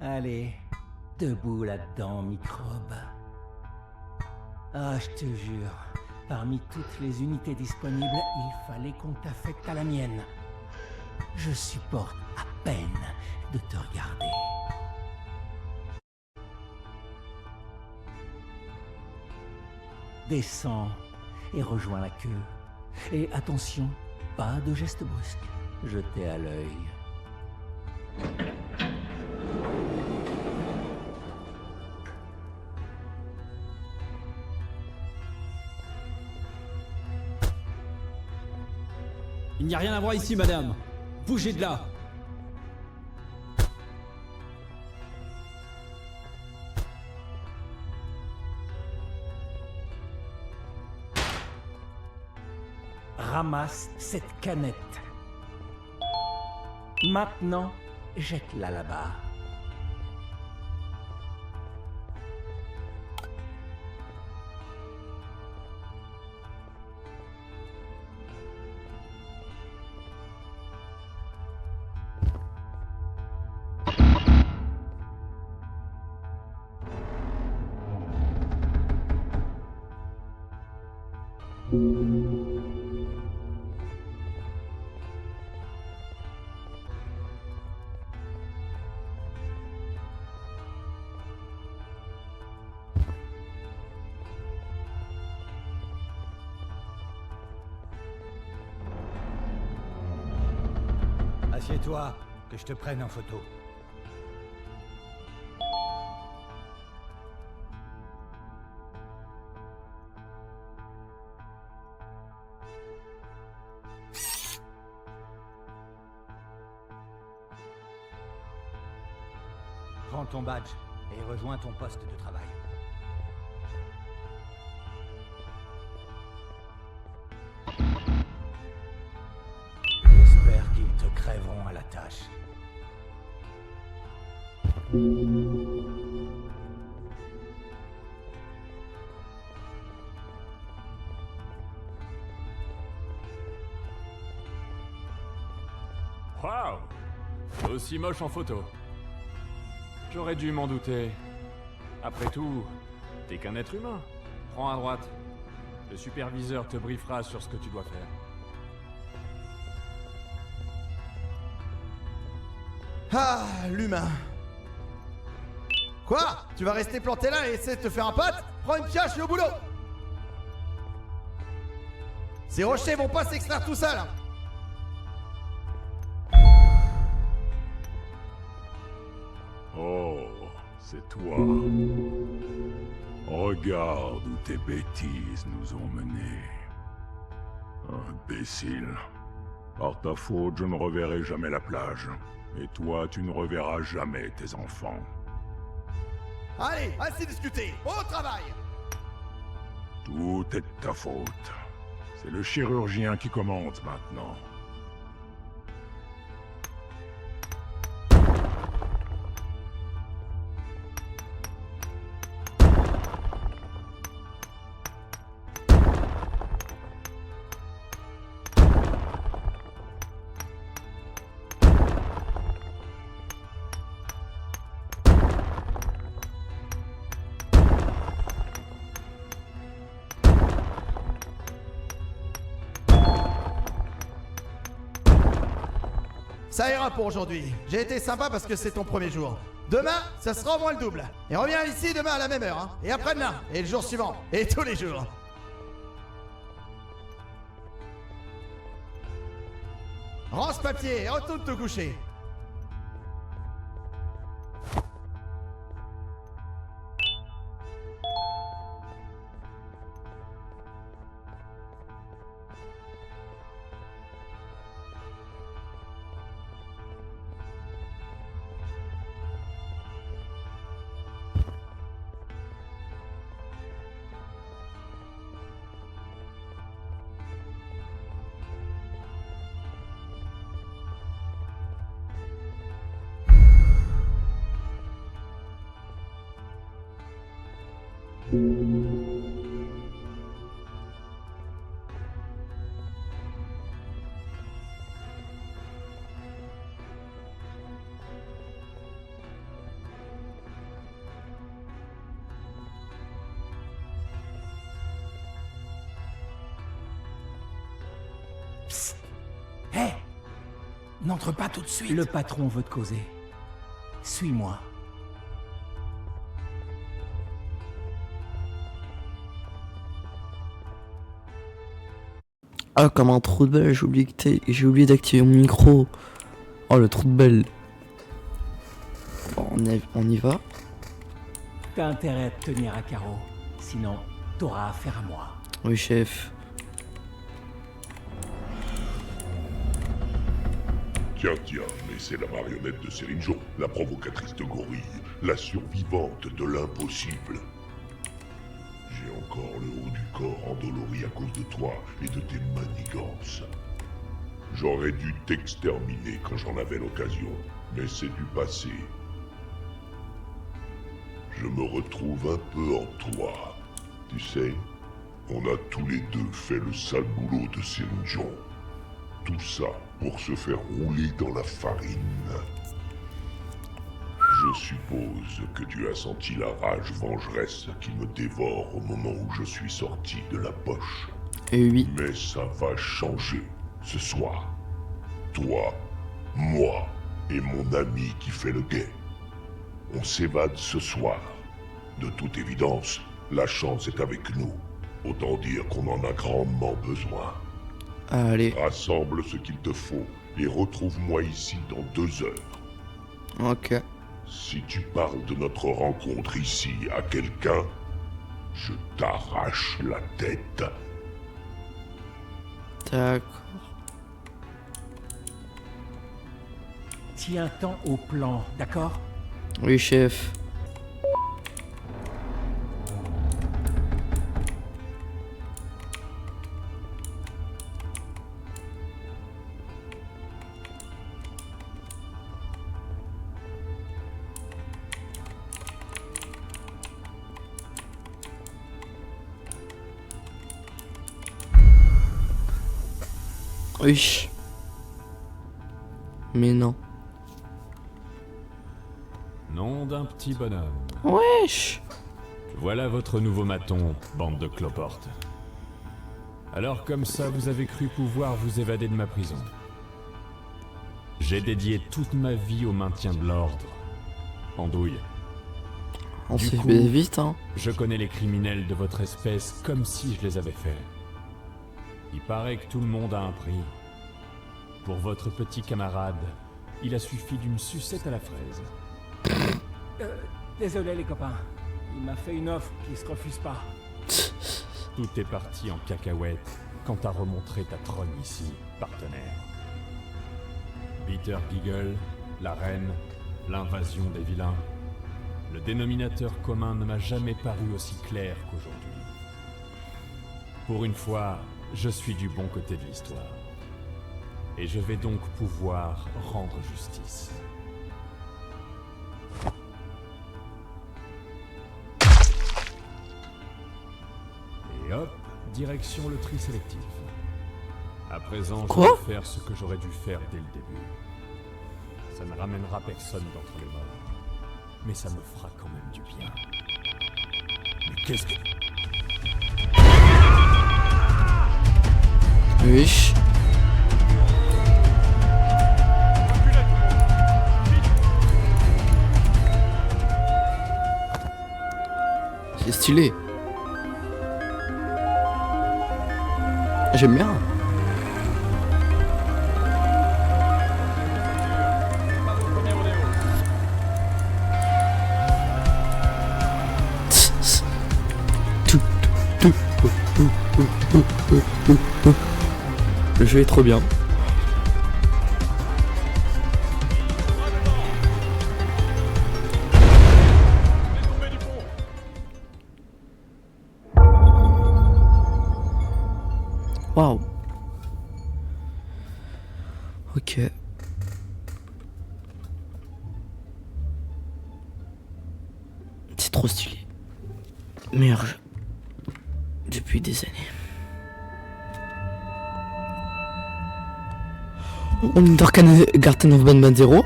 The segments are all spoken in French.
Allez, debout là-dedans, microbe. Ah, je te jure, parmi toutes les unités disponibles, il fallait qu'on t'affecte à la mienne. Je supporte à peine de te regarder. Descends et rejoins la queue. Et attention, pas de gestes brusques. Jetez à l'œil. Il n'y a rien à voir ici, madame. Bougez de là. Ramasse cette canette. Maintenant, jette-la là-bas. Assieds-toi, que je te prenne en photo. Prends ton badge et rejoins ton poste de travail. J'espère qu'ils te crèveront à la tâche. Waouh! Aussi moche en photo. J'aurais dû m'en douter. Après tout, t'es qu'un être humain. Prends à droite. Le superviseur te briefera sur ce que tu dois faire. Ah, l'humain. Quoi? Tu vas rester planté là et essayer de te faire un pote? Prends une pioche et au boulot. Ces rochers vont pas s'extraire tout seuls. Oh, c'est toi. Regarde où tes bêtises nous ont menés. Imbécile. Par ta faute, je ne reverrai jamais la plage. Et toi, tu ne reverras jamais tes enfants. Allez, assez discuté. Au travail. Tout est de ta faute. C'est le chirurgien qui commande maintenant. Ça ira pour aujourd'hui. J'ai été sympa parce que c'est ton premier jour. Demain, ça sera au moins le double. Et reviens ici demain à la même heure. Hein. Et après-demain. Et le jour suivant. Et tous les jours. Rends ce papier et retourne te coucher. Psst. Hé, n'entre pas tout de suite. Le patron veut te causer. Suis-moi. Ah, comme un trou de balle, j'ai oublié d'activer mon micro. Oh, le trou de balle. Bon, on y va. T'as intérêt à te tenir à carreau. Sinon, t'auras affaire à moi. Oui, chef. Tiens, mais c'est la marionnette de Céline Jo, la provocatrice de gorille, la survivante de l'impossible. J'ai encore le haut du corps endolori à cause de toi et de tes manigances. J'aurais dû t'exterminer quand j'en avais l'occasion, mais c'est du passé. Je me retrouve un peu en toi. Tu sais, on a tous les deux fait le sale boulot de Céline Jo. Tout ça pour se faire rouler dans la farine. Je suppose que tu as senti la rage vengeresse qui me dévore au moment où je suis sorti de la poche. Et oui. Mais ça va changer ce soir. Toi, moi et mon ami qui fait le guet. On s'évade ce soir. De toute évidence, la chance est avec nous. Autant dire qu'on en a grandement besoin. Allez. Rassemble ce qu'il te faut et retrouve-moi ici dans 2 heures. Ok. Si tu parles de notre rencontre ici à quelqu'un, je t'arrache la tête. D'accord. Tiens-t'en au plan, d'accord? Oui, chef. Oui. Mais non. Nom d'un petit bonhomme. Wesh. Voilà votre nouveau maton, bande de cloportes. Alors comme ça, vous avez cru pouvoir vous évader de ma prison. J'ai dédié toute ma vie au maintien de l'ordre. Andouille. On Du s'est coup, fait vite, hein. Je connais les criminels de votre espèce comme si je les avais faits. Il paraît que tout le monde a un prix. Pour votre petit camarade, il a suffi d'une sucette à la fraise. Désolé les copains. Il m'a fait une offre qui se refuse pas. Tout est parti en cacahuète quand t'as remontré ta trogne ici, partenaire. Peter Beagle, la reine, l'invasion des vilains. Le dénominateur commun ne m'a jamais paru aussi clair qu'aujourd'hui. Pour une fois, je suis du bon côté de l'histoire. Et je vais donc pouvoir rendre justice. Et hop, direction le tri sélectif. À présent, je vais faire ce que j'aurais dû faire dès le début. Ça ne ramènera personne d'entre les morts. Mais ça me fera quand même du bien. Mais qu'est-ce que... Wesh. C'est stylé. J'aime bien. Le jeu est trop bien. Waouh. Ok. C'est trop stylé. Meilleur jeu depuis des années. On est dans Garten of Banban 0.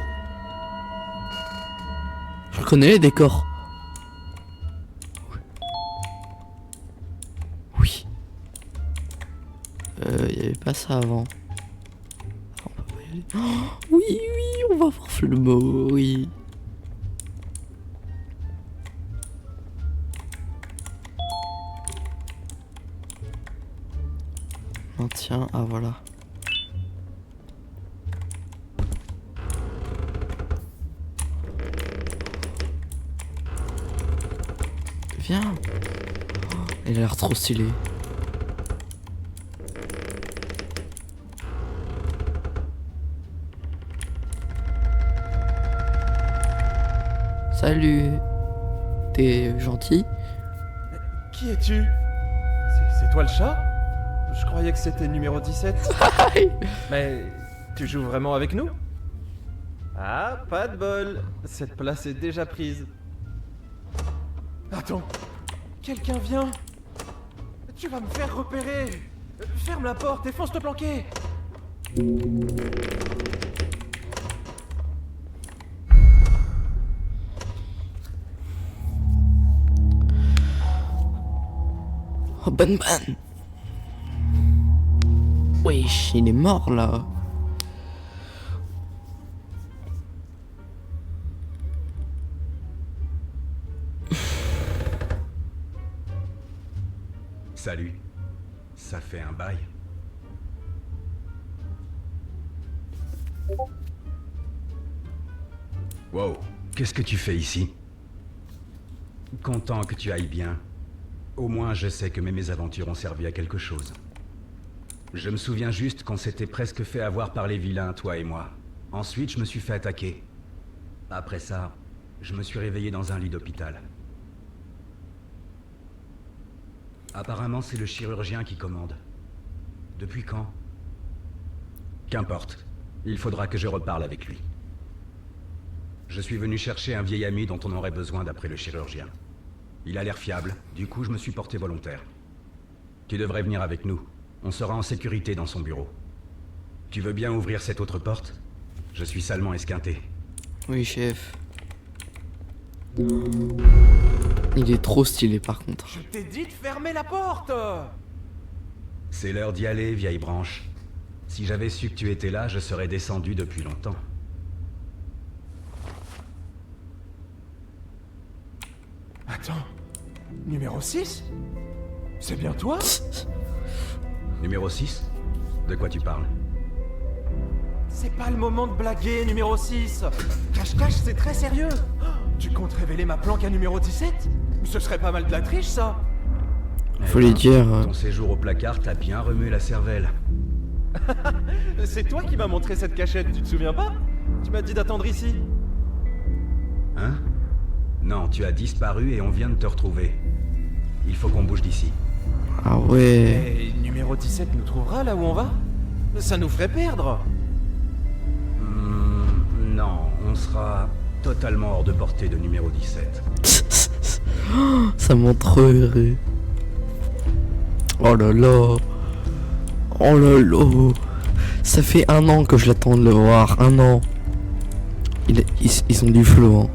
Je reconnais les décors. Oui. Il y avait pas ça avant. Oh, oui, oui, on va voir Flemmo, oui. Maintien, ah voilà. Viens. Oh, il a l'air trop stylé. Salut. T'es gentil? Qui es-tu? C'est toi le chat? Je croyais que c'était numéro 17. Mais tu joues vraiment avec nous? Ah, pas de bol. Cette place est déjà prise. Attends. Quelqu'un vient. Tu vas me faire repérer. Ferme la porte et fonce te planquer. Oh, Ben. Wesh, il est mort là. Salut. Ça fait un bail. Wow, qu'est-ce que tu fais ici? Content que tu ailles bien. Au moins, je sais que mes mésaventures ont servi à quelque chose. Je me souviens juste qu'on s'était presque fait avoir par les vilains, toi et moi. Ensuite, je me suis fait attaquer. Après ça, je me suis réveillé dans un lit d'hôpital. Apparemment, c'est le chirurgien qui commande. Depuis quand? Qu'importe. Il faudra que je reparle avec lui. Je suis venu chercher un vieil ami dont on aurait besoin d'après le chirurgien. Il a l'air fiable, du coup je me suis porté volontaire. Tu devrais venir avec nous. On sera en sécurité dans son bureau. Tu veux bien ouvrir cette autre porte? Je suis salement esquinté. Oui, chef. Il est trop stylé par contre. Je t'ai dit de fermer la porte. C'est l'heure d'y aller, vieille branche. Si j'avais su que tu étais là, je serais descendu depuis longtemps. Attends. Numéro 6? C'est bien toi? Numéro 6? De quoi tu parles? C'est pas le moment de blaguer, numéro 6. Cache-cache, c'est très sérieux. Tu comptes révéler ma planque à numéro 17? Ce serait pas mal de la triche, ça. Faut lui dire. Ton séjour au placard t'a bien remué la cervelle. C'est toi qui m'as montré cette cachette, tu te souviens pas? Tu m'as dit d'attendre ici. Hein? Non, tu as disparu et on vient de te retrouver. Il faut qu'on bouge d'ici. Ah ouais. Et numéro 17 nous trouvera là où on va? Ça nous ferait perdre. Non, on sera totalement hors de portée de numéro 17. Ça m'entrerait. Oh là là. Oh là là. Ça fait 1 an que je l'attends de le voir. 1 an. Ils ont du flow, hein.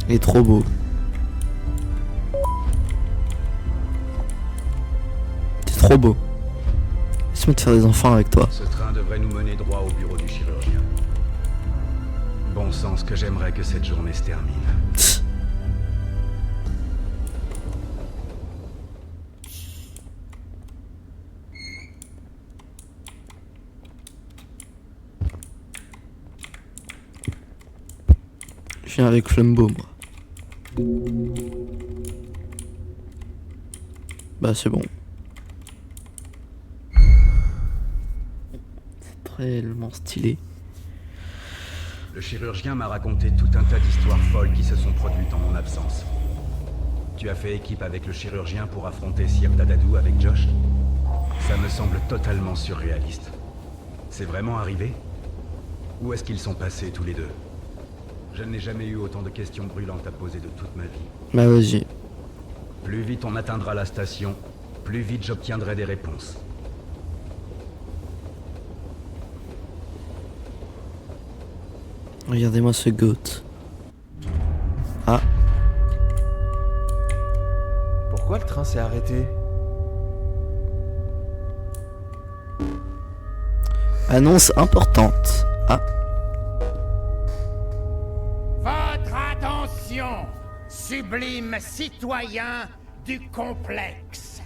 Il est trop beau. T'es trop beau. Laisse-moi te faire des enfants avec toi. Ce train devrait nous mener droit au bureau du chirurgien. Bon sens que j'aimerais que cette journée se termine. Je viens avec Flembo, moi. Bah c'est bon. C'est tellement stylé. Le chirurgien m'a raconté tout un tas d'histoires folles qui se sont produites en mon absence. Tu as fait équipe avec le chirurgien pour affronter Sir Dadadou avec Josh? Ça me semble totalement surréaliste. C'est vraiment arrivé? Où est-ce qu'ils sont passés tous les deux? Je n'ai jamais eu autant de questions brûlantes à poser de toute ma vie. Bah vas-y. Plus vite on atteindra la station, plus vite j'obtiendrai des réponses. Regardez-moi ce goat. Ah, Pourquoi le train s'est arrêté? annonce importante. Ah, Votre attention, sublime citoyen du complexe.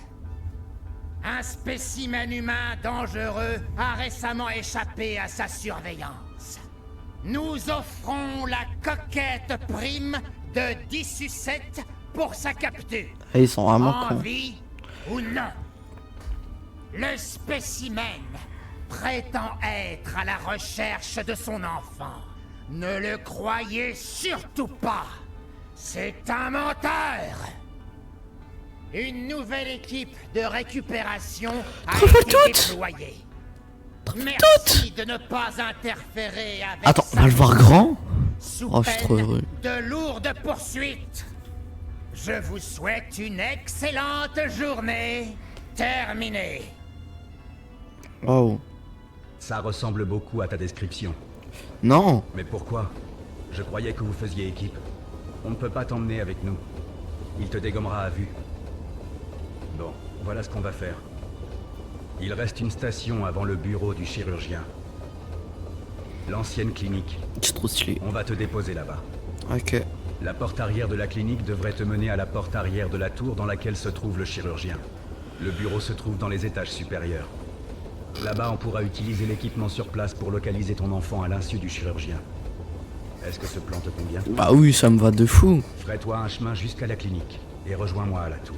Un spécimen humain dangereux a récemment échappé à sa surveillance. Nous offrons la coquette prime de 10 sucettes pour sa capture. ah, ils sont vraiment En cons. vie ou non. Le spécimen prétend être à la recherche de son enfant. Ne le croyez surtout pas. C'est un menteur. Une nouvelle équipe de récupération a été déployée. Merci de ne pas interférer avec Attends, on sa va le voir grand? sous Oh, je suis trop peine heureux. de lourdes poursuites. Je vous souhaite une excellente journée. Terminée. Wow. Ça ressemble beaucoup à ta description. Non. Mais pourquoi? Je croyais que vous faisiez équipe. On ne peut pas t'emmener avec nous. Il te dégommera à vue. Bon, voilà ce qu'on va faire. Il reste une station avant le bureau du chirurgien. L'ancienne clinique. C'est trop stylé. On va te déposer là-bas. Ok. La porte arrière de la clinique devrait te mener à la porte arrière de la tour dans laquelle se trouve le chirurgien. Le bureau se trouve dans les étages supérieurs. Là-bas, on pourra utiliser l'équipement sur place pour localiser ton enfant à l'insu du chirurgien. Est-ce que ce plan te convient? Bah oui, ça me va de fou. Ferai-toi un chemin jusqu'à la clinique et rejoins-moi à la tour.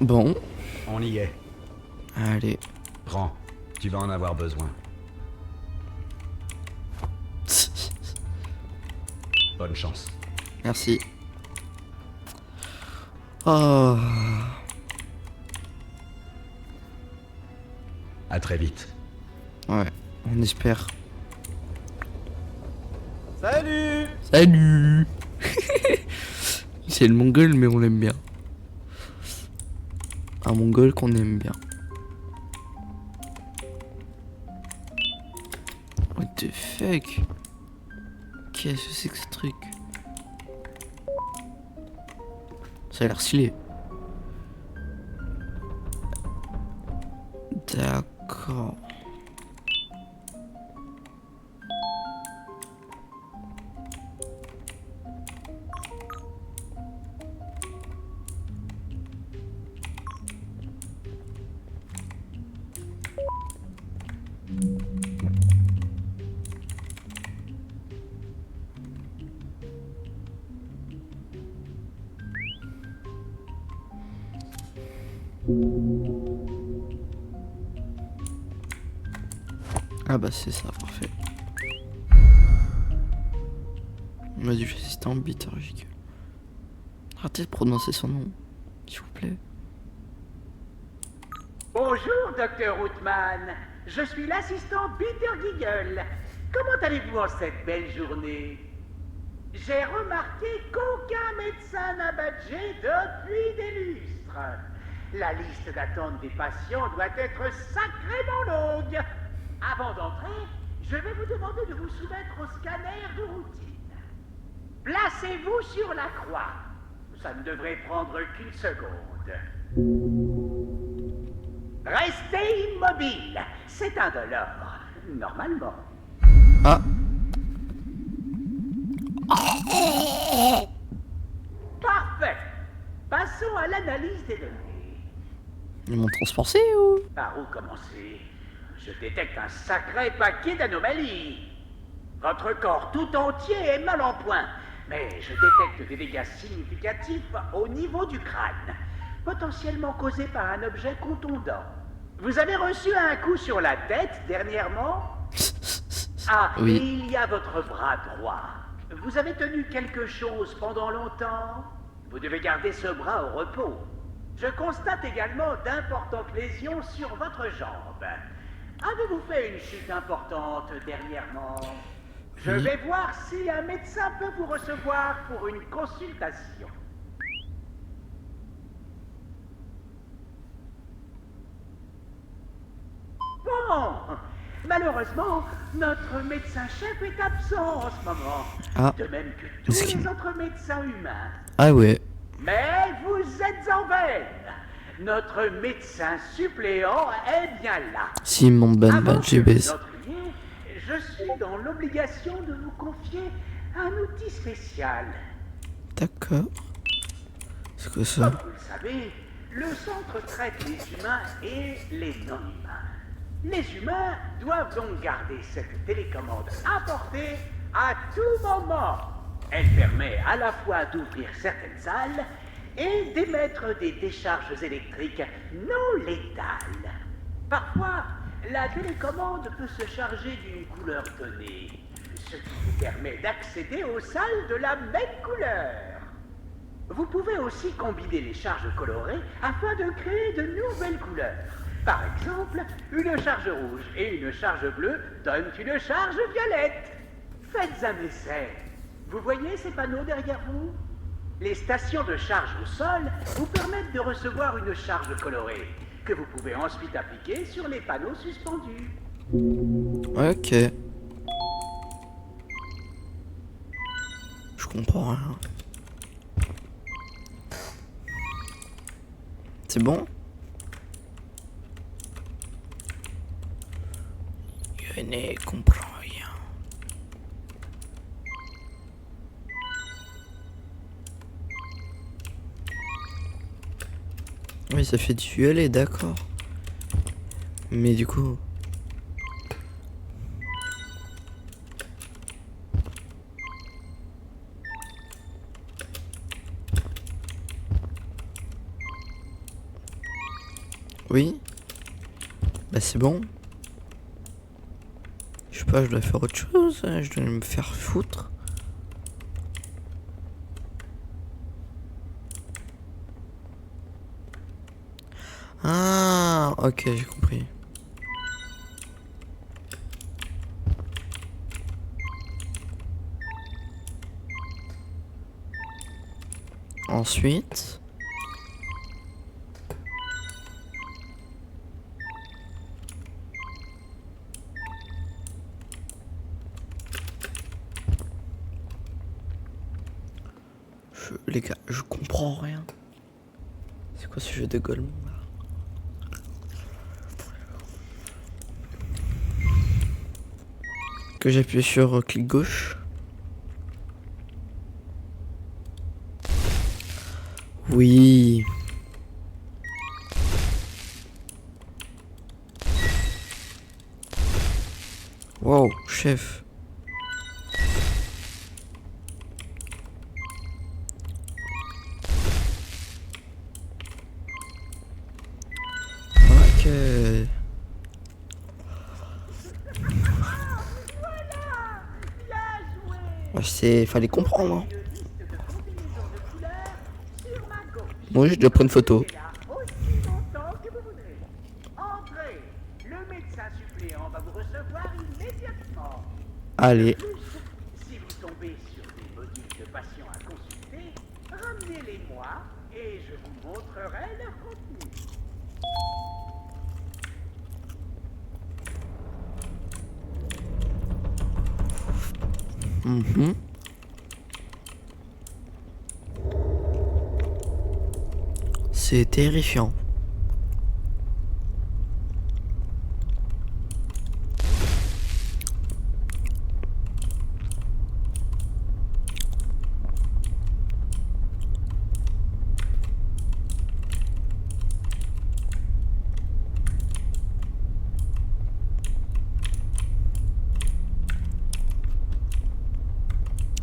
Bon, On y est. allez. Prends, tu vas en avoir besoin. Bonne chance. Merci. Oh. À très vite. Ouais, on espère. Salut! Salut. C'est le mongol, mais on l'aime bien. Un mongol qu'on aime bien. What the fuck? Qu'est-ce que c'est que ce truc? Ça a l'air stylé. D'accord. Ah bah c'est ça, parfait. On m'a dit que c'était en biturgique. Arrêtez de prononcer son nom, s'il vous plaît. Bonjour, docteur Outman. Je suis l'assistant Peter Giggle. Comment allez-vous en cette belle journée? J'ai remarqué qu'aucun médecin n'a badgé depuis des lustres. La liste d'attente des patients doit être sacrément longue. Avant d'entrer, je vais vous demander de vous soumettre au scanner de routine. Placez-vous sur la croix. Ça ne devrait prendre qu'une seconde. Restez immobile. C'est indolore. Normalement. Ah, Parfait. Passons à l'analyse des données. ils m'ont transporté ou? Par où commencer? Je détecte un sacré paquet d'anomalies. Votre corps tout entier est mal en point, mais je détecte des dégâts significatifs au niveau du crâne, potentiellement causés par un objet contondant. Vous avez reçu un coup sur la tête dernièrement? Ah, Oui. et il y a votre bras droit. Vous avez tenu quelque chose pendant longtemps? Vous devez garder ce bras au repos. Je constate également d'importantes lésions sur votre jambe. Avez-vous fait une chute importante dernièrement? Je vais voir si un médecin peut vous recevoir pour une consultation. Bon, malheureusement, notre médecin-chef est absent en ce moment. Ah. De même que tous les autres médecins humains. Ah ouais. Mais vous êtes en veine. Notre médecin suppléant est bien là. Simon Ben Avant Ben que GBS. vous entriez, je suis dans l'obligation de vous confier un outil spécial. D'accord. C'est quoi ça? Comme vous le savez, le centre traite les humains et les non-humains. Les humains doivent donc garder cette télécommande à portée à tout moment. Elle permet à la fois d'ouvrir certaines salles et d'émettre des décharges électriques non létales. Parfois, la télécommande peut se charger d'une couleur donnée, ce qui vous permet d'accéder aux salles de la même couleur. Vous pouvez aussi combiner les charges colorées afin de créer de nouvelles couleurs. Par exemple, une charge rouge et une charge bleue donnent une charge violette. Faites un essai. Vous voyez ces panneaux derrière vous? Les stations de charge au sol vous permettent de recevoir une charge colorée, que vous pouvez ensuite appliquer sur les panneaux suspendus. Ok. Je comprends rien. C'est bon? Je ne comprends rien. Oui, ça fait du violet, d'accord. Mais du coup... Oui. Bah c'est bon. Je sais pas, je dois faire autre chose. Je dois me faire foutre. Ah, ok, j'ai compris. Ensuite... Les gars, je comprends rien. C'est quoi ce jeu de Golemon là? Que j'appuie sur clic gauche. Oui. Wow, chef. Ok. Fallait comprendre. Hein. Moi, je dois prendre une photo. Allez. Si vous tombez sur des modules de patients à consulter, ramenez-les-moi et je vous montrerai leur contenu. C'est terrifiant.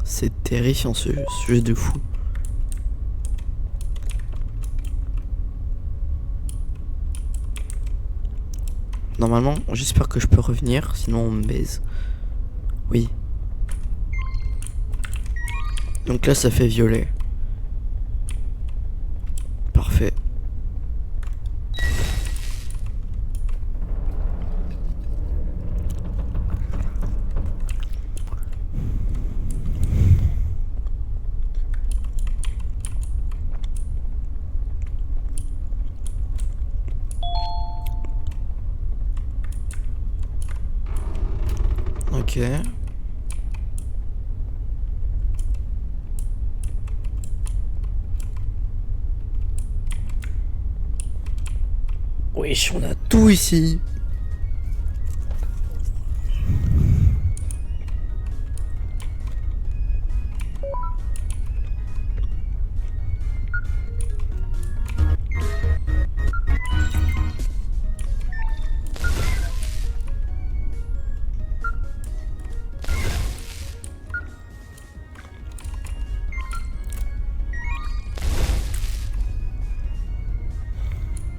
C'est terrifiant ce jeu de fou. Normalement, j'espère que je peux revenir, sinon on me baise. Oui. Donc là, ça fait violet. Parfait. Ok. Wesh, on a tout ici.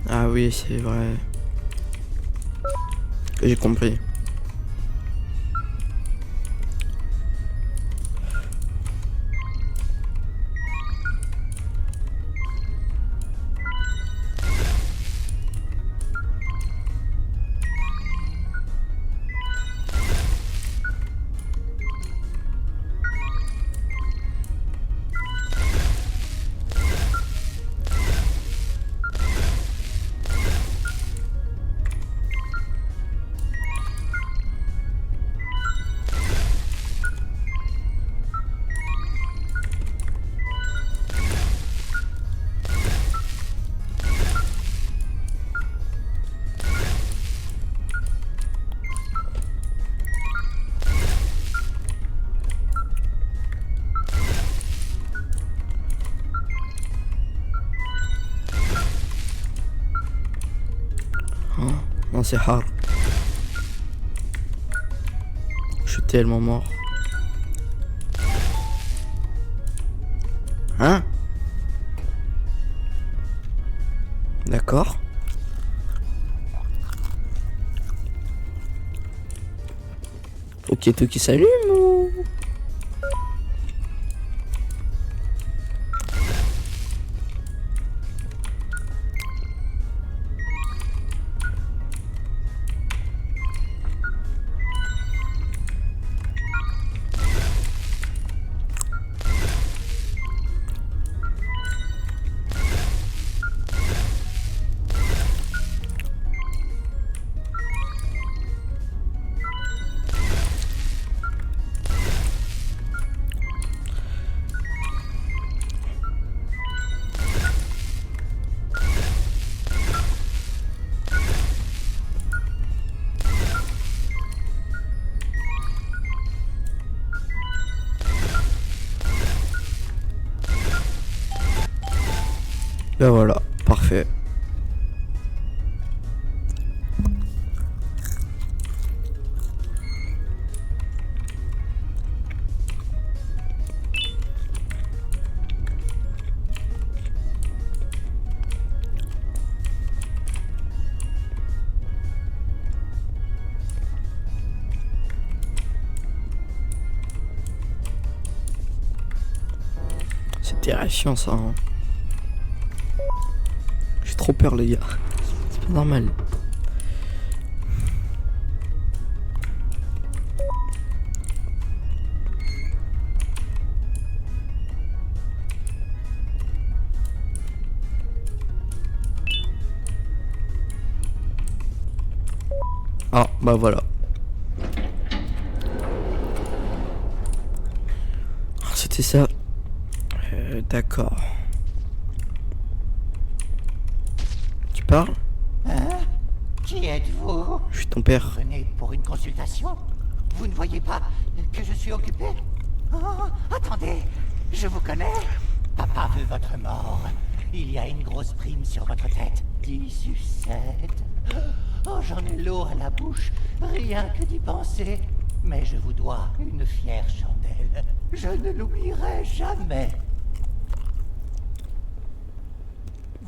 Ah oui, c'est vrai. J'ai compris. Non, c'est hard. Je suis tellement mort. Hein? D'accord. Ok, tout qui s'allume ou... Ben voilà, parfait. C'est terrifiant ça. Hein. J'ai trop peur les gars. C'est pas normal. Ah bah voilà. C'était ça. D'accord. Tu parles? Hein? Qui êtes-vous? Je suis ton père. Venez pour une consultation? Vous ne voyez pas que je suis occupé? Oh, attendez, je vous connais. Papa veut votre mort. Il y a une grosse prime sur votre tête. 10 sucettes. Oh, j'en ai l'eau à la bouche, rien que d'y penser. Mais je vous dois une fière chandelle. Je ne l'oublierai jamais.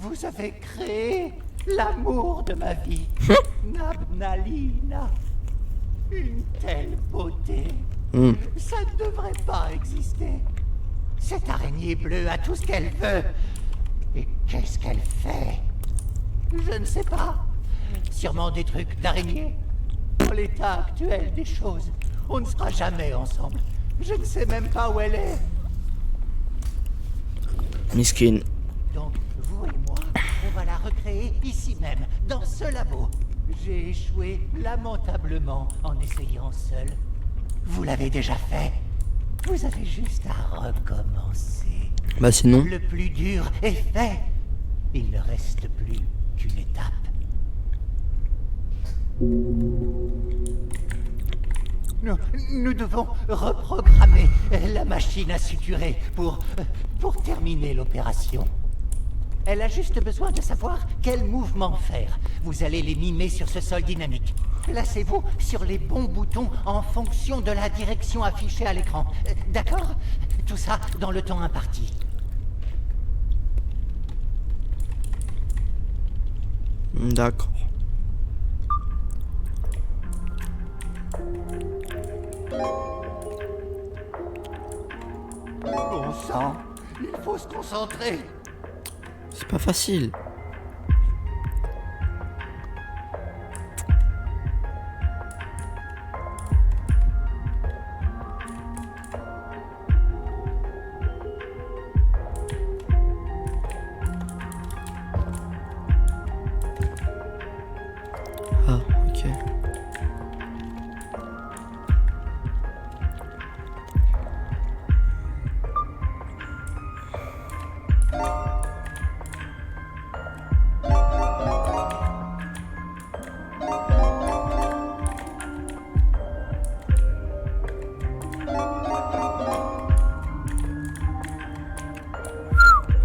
Vous avez créé l'amour de ma vie. Nabnalina. Une telle beauté. Ça ne devrait pas exister. Cette araignée bleue a tout ce qu'elle veut. Et qu'est-ce qu'elle fait? Je ne sais pas. Sûrement des trucs d'araignée. Dans l'état actuel des choses, on ne sera jamais ensemble. Je ne sais même pas où elle est. Miskin. Donc, vous et moi, on va la recréer ici même, dans ce labo. J'ai échoué lamentablement en essayant seul. Vous l'avez déjà fait. Vous avez juste à recommencer. Bah sinon. Le plus dur est fait. Il ne reste plus qu'une étape. Nous devons reprogrammer la machine à suturer pour terminer l'opération. Elle a juste besoin de savoir quel mouvement faire. Vous allez les mimer sur ce sol dynamique. Placez-vous sur les bons boutons en fonction de la direction affichée à l'écran. D'accord? Tout ça dans le temps imparti. D'accord. Bon sang, il faut se concentrer. C'est pas facile. Ah, ok.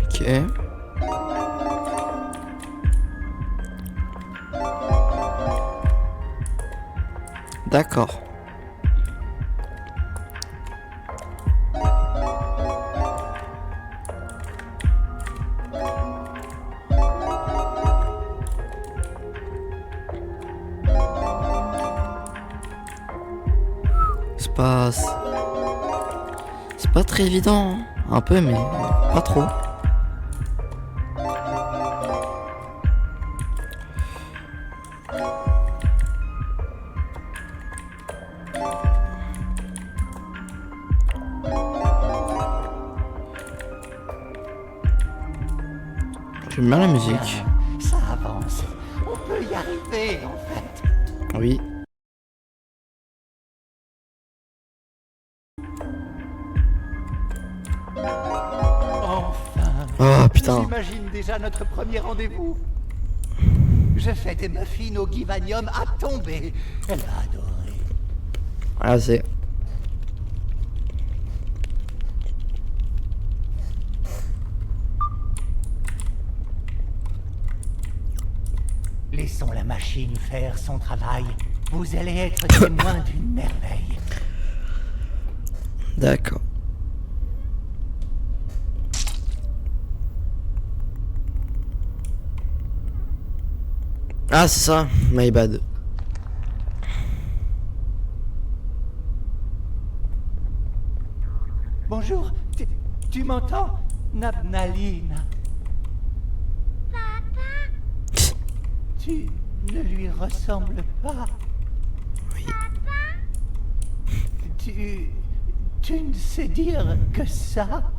Ok. D'accord. C'est pas très évident, hein. Un peu, mais pas trop. J'aime bien la musique. Ça avance. On peut y arriver, en fait. Oui. Enfin. Oh putain. J'imagine déjà notre premier rendez-vous. Je fais des muffins au Givanium à tomber. Elle va adorer. Ah, c'est. Laissons la machine faire son travail. Vous allez être témoin d'une merveille. D'accord. Ah, c'est ça, my bad. Bonjour, tu m'entends, Nabnaline? Papa? Tu ne lui ressembles pas. Oui. Tu ne sais dire que ça?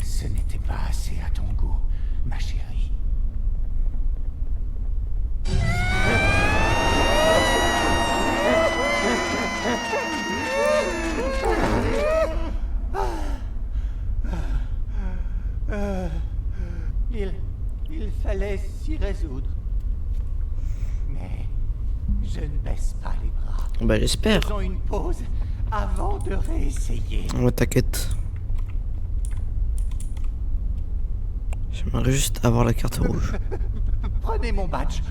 Ce n'était pas assez à ton goût, ma chérie. Il fallait s'y résoudre. Mais je ne baisse pas les bras. Bah, j'espère. Faisons une pause avant de réessayer. Ouais, t'inquiète. J'aimerais juste avoir la carte rouge. Prenez mon badge,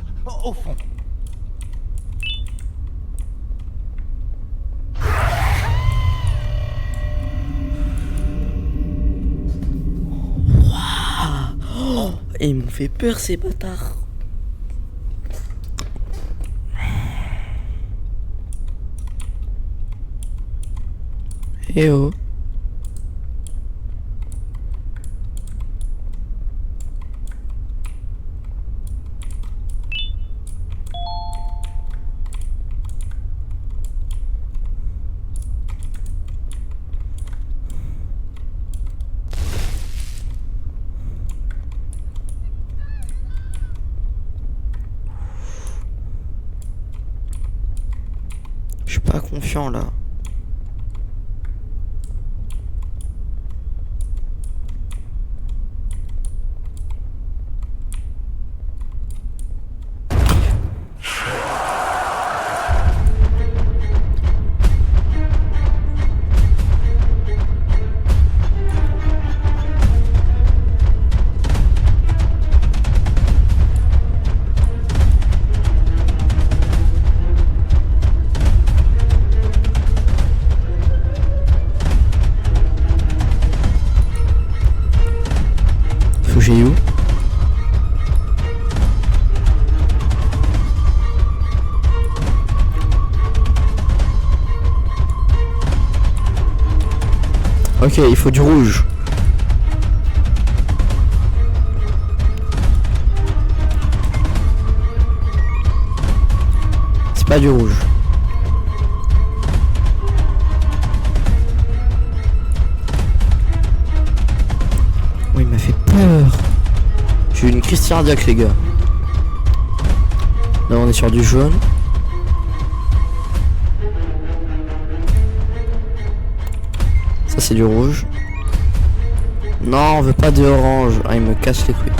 au fond. Oh, ils m'ont fait peur, ces bâtards. Eh oh. pas confiant là. J'ai où? Ok, il faut du rouge. C'est pas du rouge. Il m'a fait peur. J'ai eu une crise cardiaque les gars. Là on est sur du jaune. Ça c'est du rouge. Non on veut pas de orange. Ah il me casse les couilles.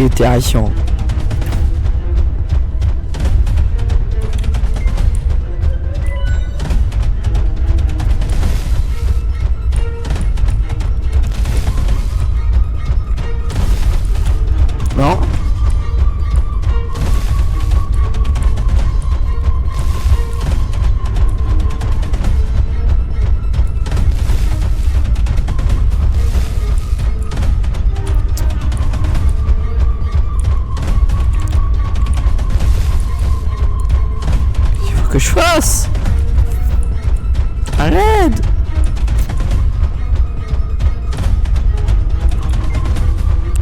Il était terrifiant. Non. Que je fasse? Arrête!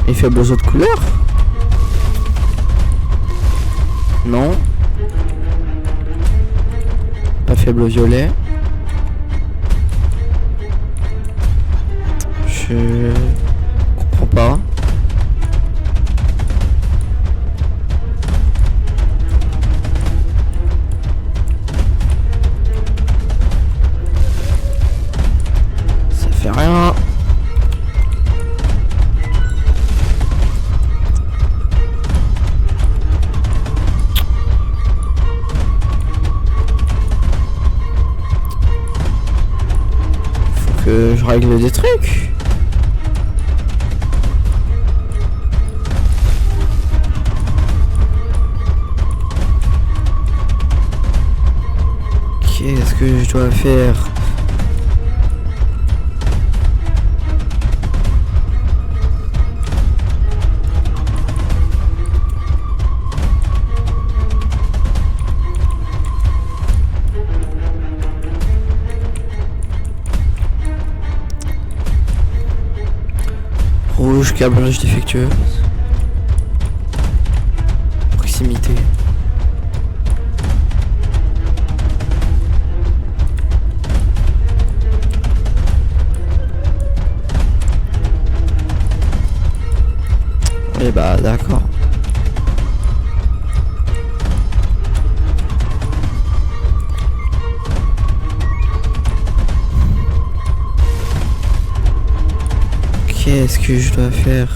Et faible aux autres couleurs? Non. Pas faible au violet. Je comprends pas. Rien. Faut que je règle des trucs. Qu'est-ce que je dois faire? Rouge, câblage défectueux. Proximité. Et bah d'accord. Qu'est-ce que je dois faire?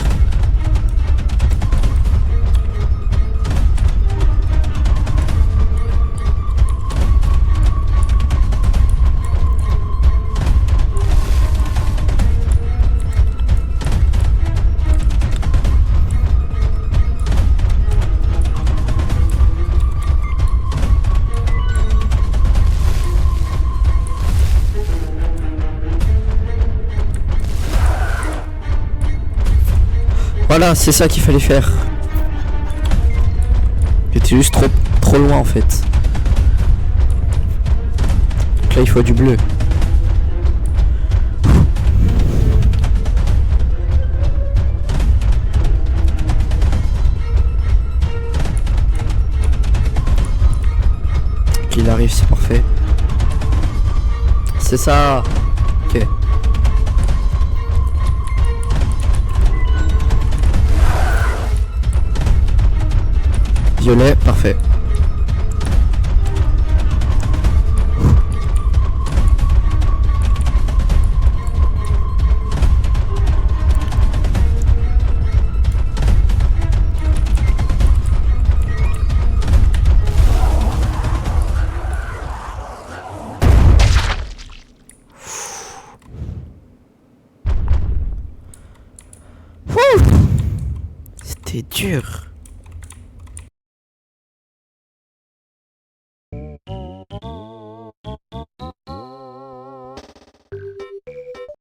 Voilà, c'est ça qu'il fallait faire. J'étais juste trop loin en fait. Donc là il faut du bleu. arrive, c'est parfait. C'est ça. Ok. Violet, parfait. C'était dur.